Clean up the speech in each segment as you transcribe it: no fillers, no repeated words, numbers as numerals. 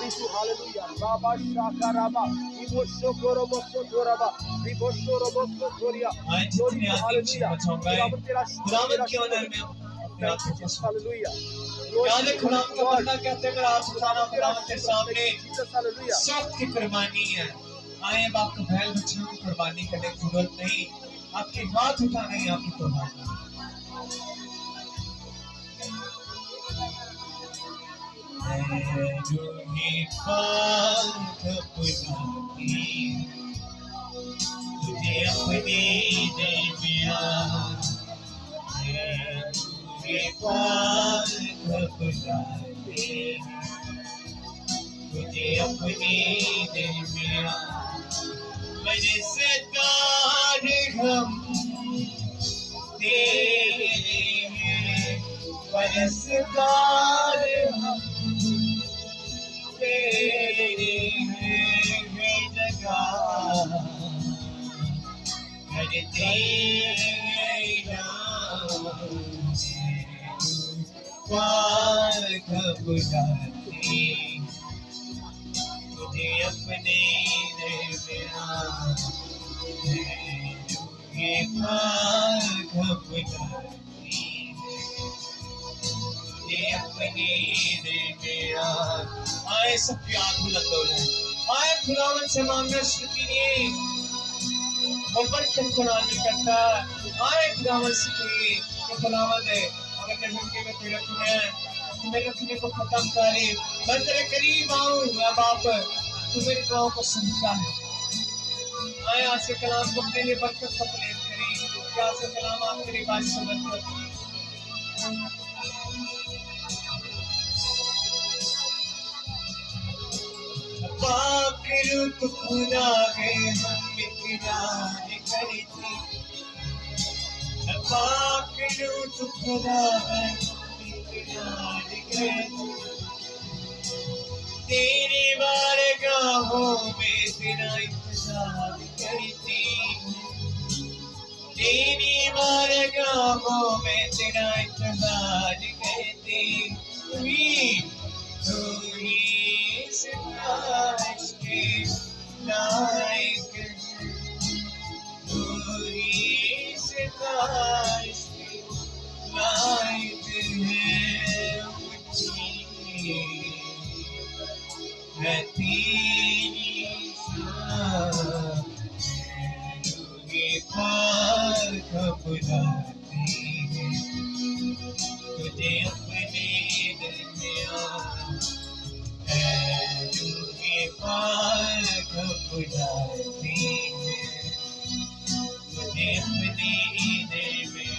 Yesu, hallelujah. Baba Shakaraba, Ibo Shokorobo Sotoraba, Ibo Shorobo Sotoria. Glory to hallelujah. खुदावंद तेरा खुदावंद की honour में Thank you, Jesus, hallelujah. याद है खुदावंद का Lord, बंदा कहते हैं आज खुदावंद खुदावंद के सामने Jesus, hallelujah. सब की कुर्बानी है। आए अब आपको बैल बच्चों की कुर्बानी करने की जरूरत नहीं, आपकी बात उठाना ही आपकी कुर्बानी। तुझे अपने दिल में तुझे अपने दिल में मैंने सतार हम तेरे परसदार हम तेरे जगह करते बुलाते तुझे अपने दिल में अपने दिल में आए सब प्यार बुलंद हो जाए। आए खुदावन से मांगना शुरू कीजिए और बरकत को नाज़िल करता है। आए खुदावन से कहिए कि खुदावन है अगर मैं जिंदगी में तेरे रखने तो मेरे रखने को खत्म करे, मैं तेरे करीब आऊँ मैं बाप, तू मेरी दुआओं को सुनता है। आए आज से कलाम को अपने लिए बरकत को प्लेन करें, क्या से कलाम आप तेरी बात से बरकत पाकरू तो खुदा है हम इकरार करते, पाकरू तो खुदा है हम इकरार करते, तेरी बारगाहों में तेरा इंतजार करते, तेरी बारगाहों में तेरा इंतजार करते, तू ही सितारे के लायक, तू ही सितारे के लायक है तेरी शान पार बुलाते हैं तुझे अपने दिल में पार बुलाते हैं तुझे अपने दिल में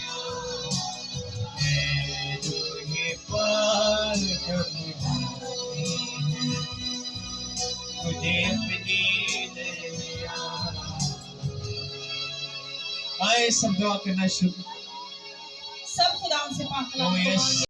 पार बुलाते हैं तुझे अपने दिल में आए सब दुआ करना शुरू सब खुदा से पाक कलाम